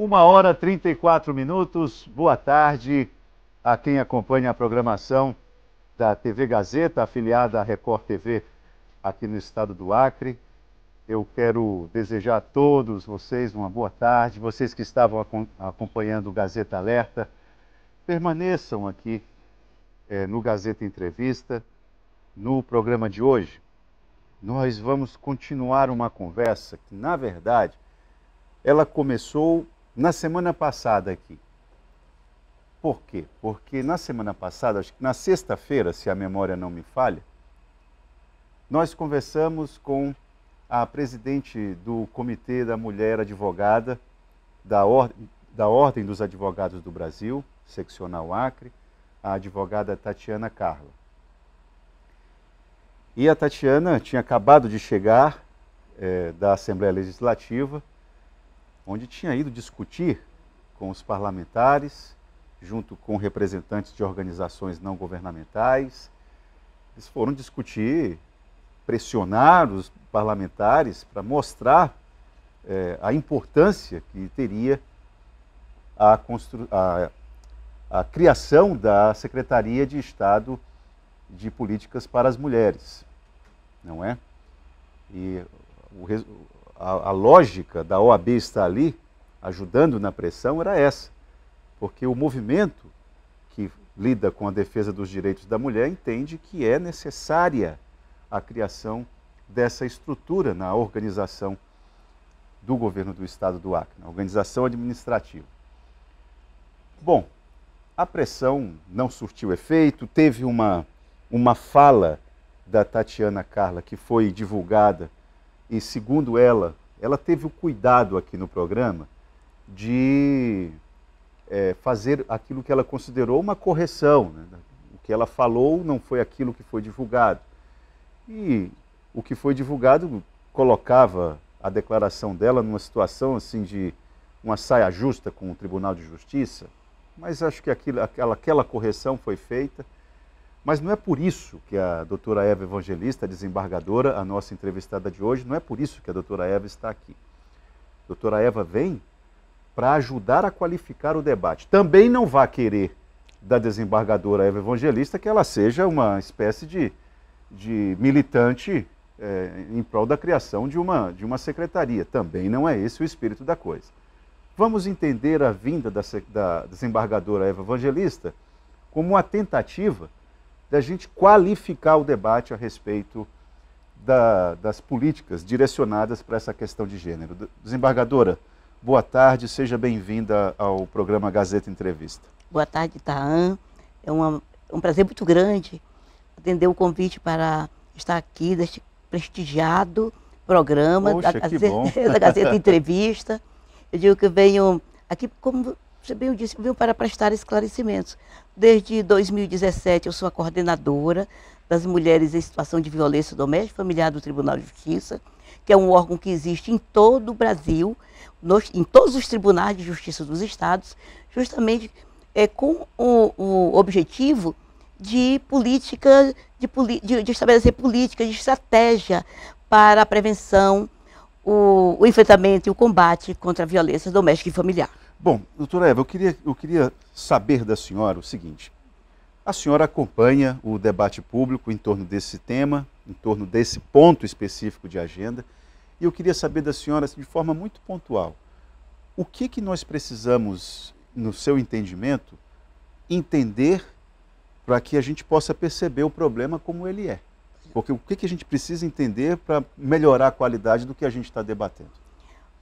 1h34. Boa tarde a quem acompanha a programação da TV Gazeta, afiliada à Record TV aqui no estado do Acre. Eu quero desejar a todos vocês uma boa tarde. Vocês que estavam acompanhando o Gazeta Alerta, permaneçam aqui no Gazeta Entrevista. No programa de hoje, nós vamos continuar uma conversa que, na verdade, ela começou na semana passada aqui. Por quê? Porque na semana passada, acho que na sexta-feira, se a memória não me falha, nós conversamos com a presidente do Comitê da Mulher Advogada da Ordem dos Advogados do Brasil, seccional Acre, a advogada Tatiana Carla. E a Tatiana tinha acabado de chegar da Assembleia Legislativa, onde tinha ido discutir com os parlamentares, junto com representantes de organizações não governamentais. Eles foram discutir, pressionar os parlamentares para mostrar a importância que teria a criação da Secretaria de Estado de Políticas para as Mulheres, não é? E a lógica da OAB estar ali, ajudando na pressão, era essa, porque o movimento que lida com a defesa dos direitos da mulher entende que é necessária a criação dessa estrutura na organização do governo do estado do Acre, na organização administrativa. Bom, a pressão não surtiu efeito, teve uma fala da Tatiana Carla que foi divulgada e, segundo ela teve o cuidado aqui no programa de fazer aquilo que ela considerou uma correção, né? O que ela falou não foi aquilo que foi divulgado. E o que foi divulgado colocava a declaração dela numa situação assim de uma saia justa com o Tribunal de Justiça, mas acho que aquela correção foi feita. Mas não é por isso que a doutora Eva Evangelista, a desembargadora, a nossa entrevistada de hoje, não é por isso que a doutora Eva está aqui. A doutora Eva vem para ajudar a qualificar o debate. Também não vá querer da desembargadora Eva Evangelista que ela seja uma espécie de militante em prol da criação de uma secretaria. Também não é esse o espírito da coisa. Vamos entender a vinda da desembargadora Eva Evangelista como uma tentativa da gente qualificar o debate a respeito das políticas direcionadas para essa questão de gênero. Desembargadora, boa tarde, seja bem-vinda ao programa Gazeta Entrevista. Boa tarde, Itaã. É um prazer muito grande atender o convite para estar aqui neste prestigiado programa. Poxa, da Gazeta Entrevista. Eu digo que eu venho aqui, como você bem disse, eu venho para prestar esclarecimentos. Desde 2017 eu sou a coordenadora das mulheres em situação de violência doméstica e familiar do Tribunal de Justiça, que é um órgão que existe em todo o Brasil, em todos os tribunais de justiça dos estados, justamente com o objetivo de estabelecer políticas de estratégia para a prevenção, o enfrentamento e o combate contra a violência doméstica e familiar. Bom, doutora Eva, eu queria saber da senhora o seguinte. A senhora acompanha o debate público em torno desse tema, em torno desse ponto específico de agenda, e eu queria saber da senhora, de forma muito pontual, o que nós precisamos, no seu entendimento, entender para que a gente possa perceber o problema como ele é? Porque o que a gente precisa entender para melhorar a qualidade do que a gente está debatendo?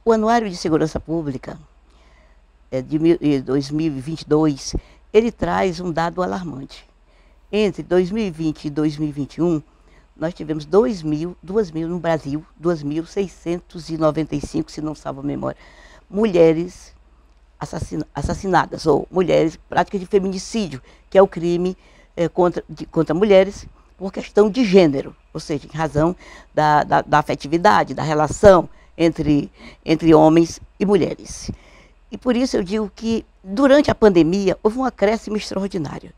O Anuário de Segurança Pública de 2022, ele traz um dado alarmante. Entre 2020 e 2021, nós tivemos 2.000 no Brasil, 2.695, se não salvo a memória, mulheres assassinadas, ou mulheres práticas de feminicídio, que é o crime contra mulheres por questão de gênero, ou seja, em razão da afetividade, da relação entre homens e mulheres. E por isso eu digo que, durante a pandemia, houve um acréscimo extraordinário.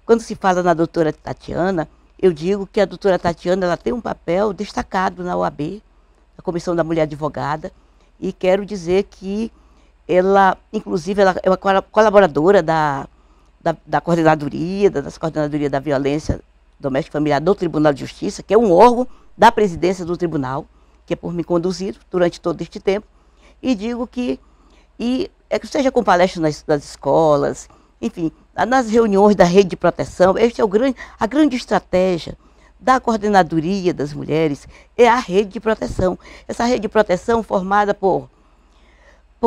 Quando se fala na doutora Tatiana, eu digo que a doutora Tatiana ela tem um papel destacado na OAB, na Comissão da Mulher Advogada, e quero dizer que ela, inclusive, ela é uma colaboradora da coordenadoria, das coordenadorias da violência doméstica e familiar do Tribunal de Justiça, que é um órgão da presidência do tribunal, que é por mim conduzido durante todo este tempo, e digo que, seja com palestras nas escolas, enfim, nas reuniões da rede de proteção, este é a grande estratégia da coordenadoria das mulheres, é a rede de proteção. Essa rede de proteção formada por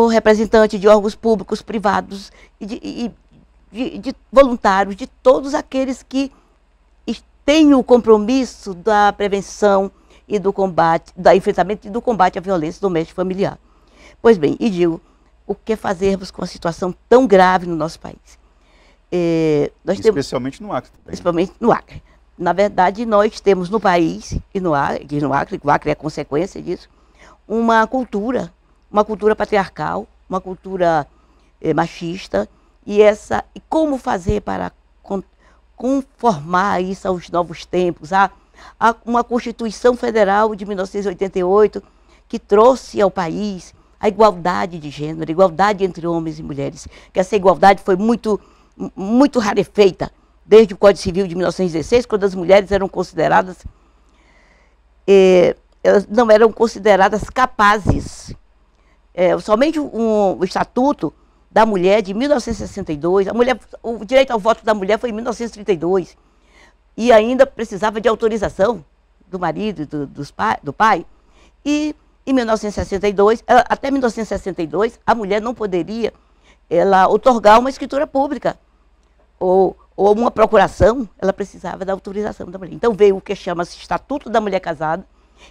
representantes de órgãos públicos, privados e de voluntários, de todos aqueles que têm o compromisso da prevenção e do combate, do enfrentamento e do combate à violência doméstica e familiar. Pois bem, e digo, o que fazermos com a situação tão grave no nosso país? Especialmente no Acre. Principalmente no Acre. Na verdade, nós temos no país, e no Acre, o Acre é consequência disso, uma cultura patriarcal, uma cultura machista, e como fazer para conformar isso aos novos tempos. Há uma Constituição Federal de 1988 que trouxe ao país a igualdade de gênero, a igualdade entre homens e mulheres, que essa igualdade foi muito rarefeita desde o Código Civil de 1916, quando as mulheres eram consideradas, elas não eram consideradas capazes. Somente o Estatuto da Mulher de 1962, o direito ao voto da mulher foi em 1932, e ainda precisava de autorização do marido e do pai. E em 1962, até 1962, a mulher não poderia otorgar uma escritura pública ou uma procuração, ela precisava da autorização da mulher. Então veio o que chama-se Estatuto da Mulher Casada,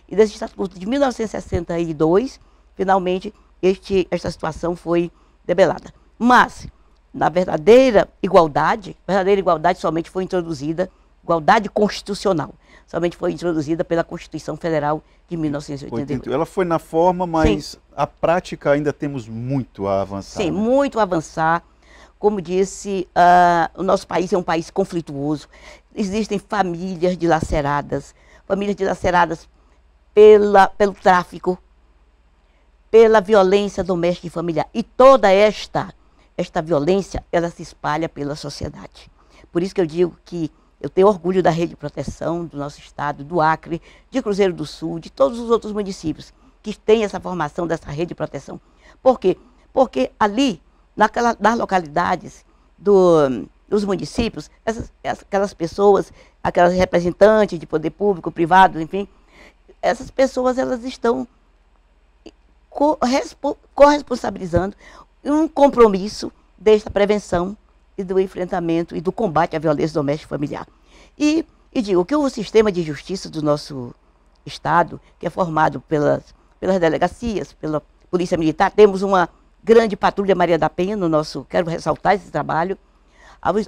e desse Estatuto de 1962, finalmente, esta situação foi debelada. Mas, na verdadeira igualdade somente foi introduzida, igualdade constitucional, somente foi introduzida pela Constituição Federal de 1988. Ela foi na forma, mas sim, a prática ainda temos muito a avançar. Sim, né? muito a avançar. Como disse, o nosso país é um país conflituoso. Existem famílias dilaceradas pelo tráfico, pela violência doméstica e familiar. E toda esta violência, ela se espalha pela sociedade. Por isso que eu digo que eu tenho orgulho da rede de proteção do nosso estado, do Acre, de Cruzeiro do Sul, de todos os outros municípios que têm essa formação dessa rede de proteção. Por quê? Porque ali, nas localidades dos municípios, aquelas pessoas, aquelas representantes de poder público, privado, enfim, essas pessoas, elas estão corresponsabilizando um compromisso desta prevenção e do enfrentamento e do combate à violência doméstica e familiar. E digo que o sistema de justiça do nosso estado, que é formado pelas delegacias, pela Polícia Militar, temos uma grande patrulha Maria da Penha no nosso, quero ressaltar esse trabalho,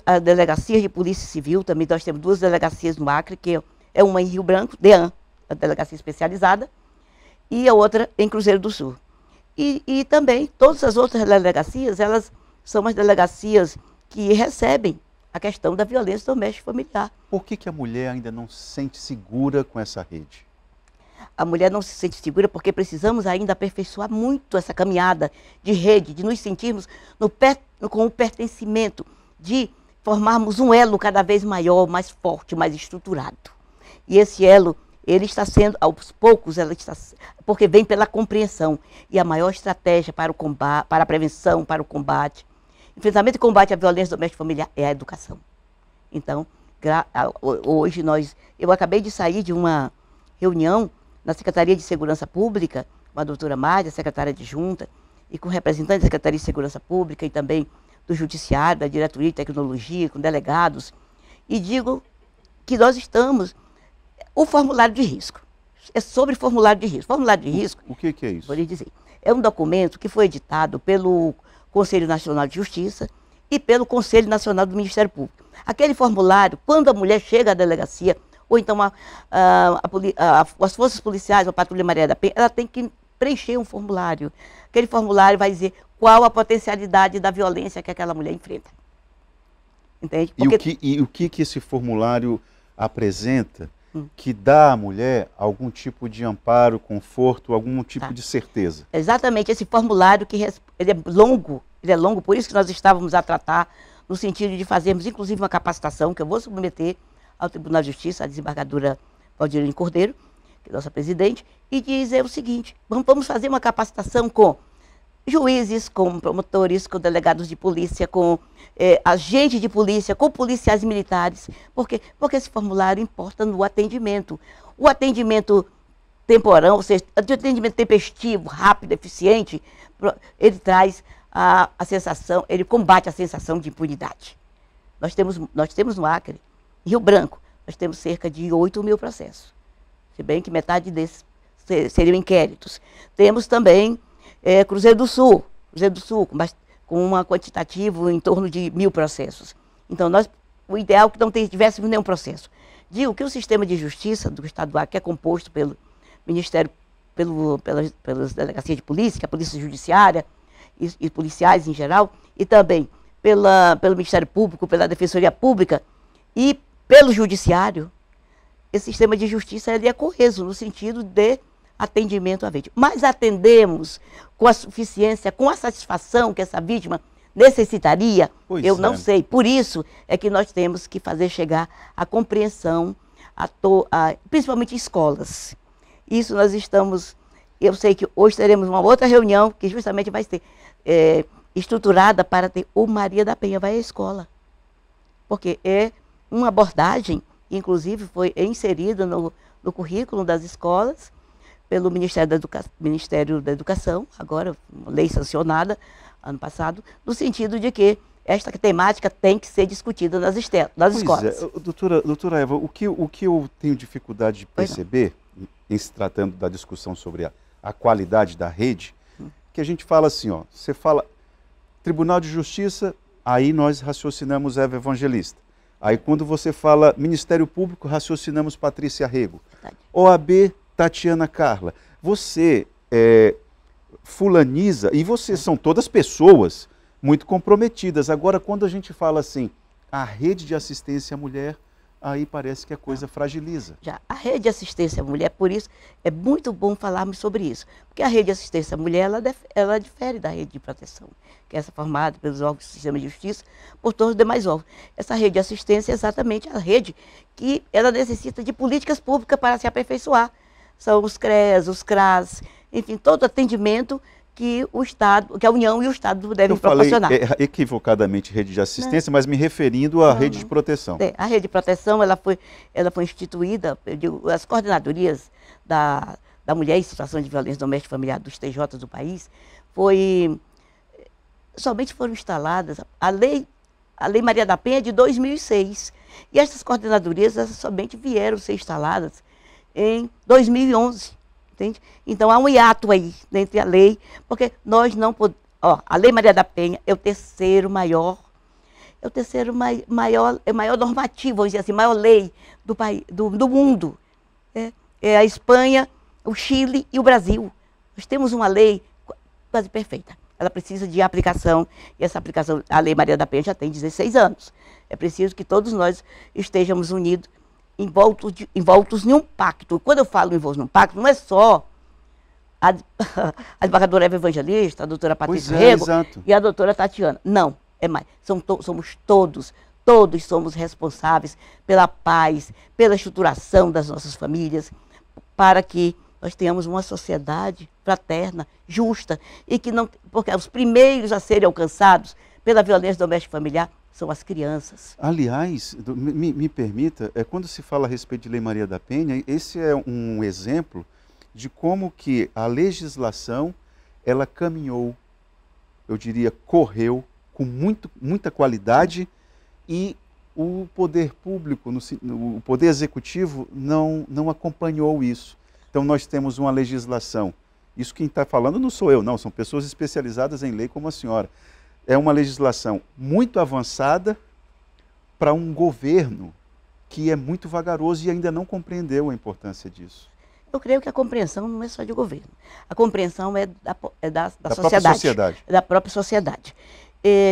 a delegacia de Polícia Civil, também nós temos 2 delegacias no Acre, que é uma em Rio Branco, DEAN, a delegacia especializada, e a outra em Cruzeiro do Sul. E também todas as outras delegacias, elas são as delegacias que recebem a questão da violência doméstica e familiar. Por que a mulher ainda não se sente segura com essa rede? A mulher não se sente segura porque precisamos ainda aperfeiçoar muito essa caminhada de rede, de nos sentirmos com o pertencimento, de formarmos um elo cada vez maior, mais forte, mais estruturado. E esse elo, ele está sendo, aos poucos, porque vem pela compreensão. E a maior estratégia para o combate, para a prevenção, para o combate, enfrentamento e combate à violência doméstica e familiar é a educação. Então, hoje eu acabei de sair de uma reunião na Secretaria de Segurança Pública, com a doutora Mária, secretária adjunta, e com representantes da Secretaria de Segurança Pública e também do Judiciário, da Diretoria de Tecnologia, com delegados, e digo que nós estamos... O formulário de risco. É sobre formulário de risco. Formulário de risco... O que é isso? Vou lhe dizer. É um documento que foi editado pelo Conselho Nacional de Justiça e pelo Conselho Nacional do Ministério Público. Aquele formulário, quando a mulher chega à delegacia, ou então as forças policiais, a Patrulha Maria da Penha, ela tem que preencher um formulário. Aquele formulário vai dizer qual a potencialidade da violência que aquela mulher enfrenta. Entende? Porque... E o que esse formulário apresenta que dá à mulher algum tipo de amparo, conforto, algum tipo de certeza. Exatamente, esse formulário ele é longo, por isso que nós estávamos a tratar, no sentido de fazermos inclusive uma capacitação, que eu vou submeter ao Tribunal de Justiça, a desembargadora Valdirene Cordeiro, que é nossa presidente, e dizer o seguinte: vamos fazer uma capacitação com juízes, com promotores, com delegados de polícia, com agentes de polícia, com policiais militares. Por quê? Porque esse formulário importa no atendimento. O atendimento temporão, ou seja, o atendimento tempestivo, rápido, eficiente, ele traz a sensação, ele combate a sensação de impunidade. Nós temos no Acre, em Rio Branco, nós temos cerca de 8.000 processos. Se bem que metade desses seriam inquéritos. Temos também Cruzeiro do Sul, com um quantitativo em torno de 1.000 processos. Então, o ideal é que não tivéssemos nenhum processo. Digo que o sistema de justiça do Estado do Acre, que é composto pelo Ministério, pelas delegacias de polícia, que é a Polícia Judiciária e policiais em geral, e também pelo Ministério Público, pela Defensoria Pública e pelo Judiciário, esse sistema de justiça ele é coeso no sentido de atendimento à vítima. Mas atendemos com a suficiência, com a satisfação que essa vítima necessitaria? Eu não sei. Por isso é que nós temos que fazer chegar a compreensão, principalmente em escolas. Isso nós estamos... Eu sei que hoje teremos uma outra reunião que justamente vai ser estruturada para ter o Maria da Penha vai à escola. Porque é uma abordagem, inclusive foi inserida no currículo das escolas, pelo Ministério da Educação, agora, uma lei sancionada ano passado, no sentido de que esta temática tem que ser discutida nas escolas. Doutora Eva, o que eu tenho dificuldade de perceber, em se tratando da discussão sobre a qualidade da rede, que a gente fala assim, ó, você fala Tribunal de Justiça, aí nós raciocinamos Eva Evangelista. Aí quando você fala Ministério Público, raciocinamos Patrícia Rego. OAB, Tatiana Carla. Você fulaniza, e vocês são todas pessoas muito comprometidas. Agora, quando a gente fala assim, a rede de assistência à mulher, aí parece que a coisa fragiliza. Já, a rede de assistência à mulher, por isso, é muito bom falarmos sobre isso. Porque a rede de assistência à mulher, ela difere da rede de proteção, que é essa formada pelos órgãos do sistema de justiça, por todos os demais órgãos. Essa rede de assistência é exatamente a rede que ela necessita de políticas públicas para se aperfeiçoar. São os CREAS, os CRAS, enfim, todo atendimento que o Estado, que a União e o Estado devem proporcionar. Eu falei equivocadamente rede de assistência, mas me referindo à rede de proteção. A rede de proteção, ela foi instituída, as coordenadorias da mulher em situação de violência doméstica familiar dos TJs do país, somente foram instaladas, a lei Maria da Penha é de 2006, e essas coordenadorias somente vieram ser instaladas em 2011, entende? Então há um hiato aí entre a lei, porque nós não podemos... a Lei Maria da Penha é o terceiro maior normativo, vamos dizer assim, maior lei do mundo. É a Espanha, o Chile e o Brasil. Nós temos uma lei quase perfeita. Ela precisa de aplicação, e essa aplicação, a Lei Maria da Penha já tem 16 anos. É preciso que todos nós estejamos unidos, envoltos em um pacto. Quando eu falo envoltos num pacto, não é só a desembargadora Eva Evangelista, a doutora Patrícia Rego e a doutora Tatiana. Não, é mais. Somos todos somos responsáveis pela paz, pela estruturação das nossas famílias, para que nós tenhamos uma sociedade fraterna, justa, e que não... Porque os primeiros a serem alcançados pela violência doméstica familiar são as crianças. Aliás, me permita, quando se fala a respeito de Lei Maria da Penha, esse é um exemplo de como que a legislação, ela caminhou, eu diria, correu com muita qualidade, e o poder público, o poder executivo não acompanhou isso. Então nós temos uma legislação, isso quem está falando não sou eu, não, são pessoas especializadas em lei como a senhora. É uma legislação muito avançada para um governo que é muito vagaroso e ainda não compreendeu a importância disso. Eu creio que a compreensão não é só de governo. A compreensão é da sociedade. Da própria sociedade.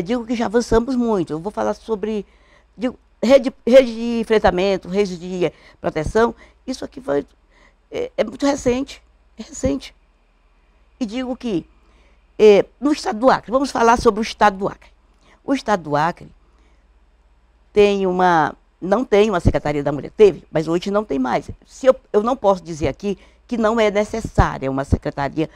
Digo que já avançamos muito. Eu vou falar sobre rede de enfrentamento, rede de proteção, isso aqui é muito recente, é recente. E digo que no estado do Acre, vamos falar sobre o estado do Acre. O estado do Acre não tem uma Secretaria da Mulher, teve, mas hoje não tem mais. Eu não posso dizer aqui que não é necessária uma secretaria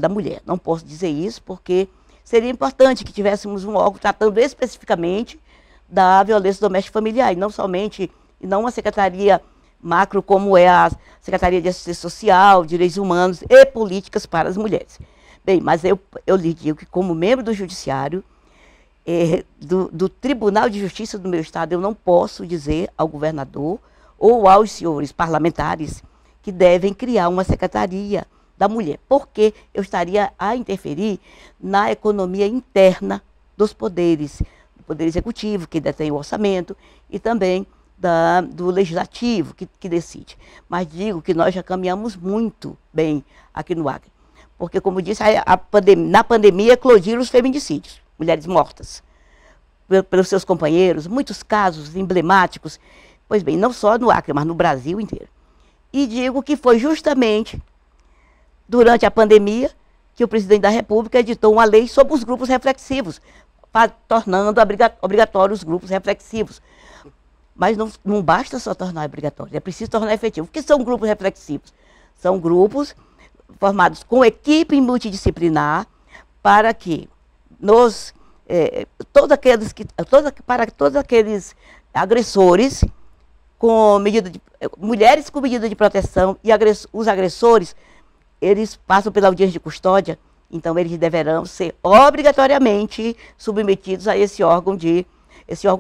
da Mulher. Não posso dizer isso porque seria importante que tivéssemos um órgão tratando especificamente da violência doméstica familiar, e não somente, e não uma secretaria macro como é a Secretaria de Assistência Social, Direitos Humanos e Políticas para as Mulheres. Bem, mas eu lhe digo que como membro do Judiciário, do Tribunal de Justiça do meu estado, eu não posso dizer ao governador ou aos senhores parlamentares que devem criar uma secretaria da mulher, porque eu estaria a interferir na economia interna dos poderes, do Poder Executivo, que detém o orçamento, e também do Legislativo, que decide. Mas digo que nós já caminhamos muito bem aqui no Acre, porque, como disse, na pandemia eclodiram os feminicídios, mulheres mortas pelos seus companheiros, muitos casos emblemáticos, pois bem, não só no Acre, mas no Brasil inteiro. E digo que foi justamente durante a pandemia que o presidente da República editou uma lei sobre os grupos reflexivos, tornando obrigatórios os grupos reflexivos. Mas não basta só tornar obrigatório, é preciso tornar efetivo. O que são grupos reflexivos? São grupos formados com equipe multidisciplinar para que para todos aqueles agressores mulheres com medida de proteção e os agressores, eles passam pela audiência de custódia, então eles deverão ser obrigatoriamente submetidos a esse órgão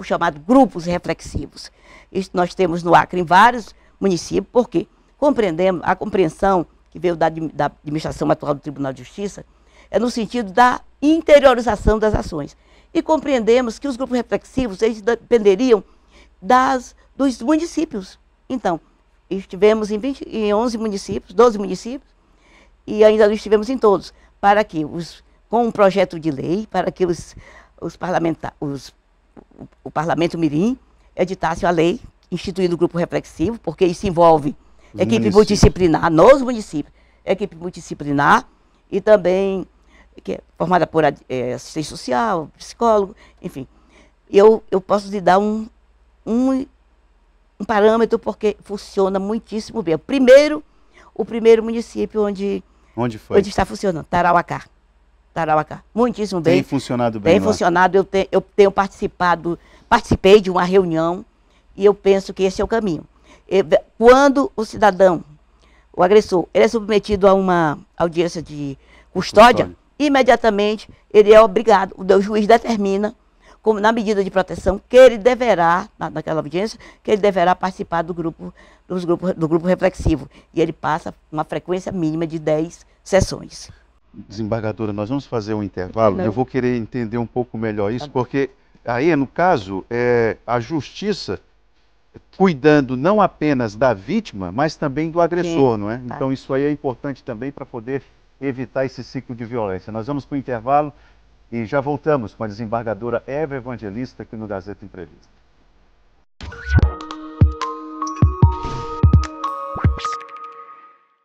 chamado grupos reflexivos. Isso nós temos no Acre em vários municípios, porque a compreensão que veio da administração atual do Tribunal de Justiça é no sentido da interiorização das ações. E compreendemos que os grupos reflexivos, eles dependeriam dos municípios. Então, estivemos em 11 municípios, 12 municípios, e ainda não estivemos em todos, para que, com um projeto de lei, para que o Parlamento Mirim editasse a lei instituindo o grupo reflexivo, porque isso envolve equipe multidisciplinar nos municípios, equipe multidisciplinar e também que é formada por assistente social, psicólogo, enfim. Eu posso lhe dar um parâmetro porque funciona muitíssimo bem. O primeiro município onde está funcionando, Tarauacá. Muitíssimo bem. Tem funcionado bem. Tem funcionado. Eu tenho participei de uma reunião e eu penso que esse é o caminho. Quando o agressor, ele é submetido a uma audiência de custódia, imediatamente ele é obrigado, o juiz determina, como na medida de proteção, que ele deverá, naquela audiência, que ele deverá participar do grupo reflexivo. E ele passa uma frequência mínima de 10 sessões. Desembargadora, nós vamos fazer um intervalo. Eu vou querer entender um pouco melhor isso, porque aí, no caso, a justiça cuidando não apenas da vítima, mas também do agressor, sim, não é? Então isso aí é importante também para poder evitar esse ciclo de violência. Nós vamos para o intervalo e já voltamos com a desembargadora Eva Evangelista aqui no Gazeta Entrevista.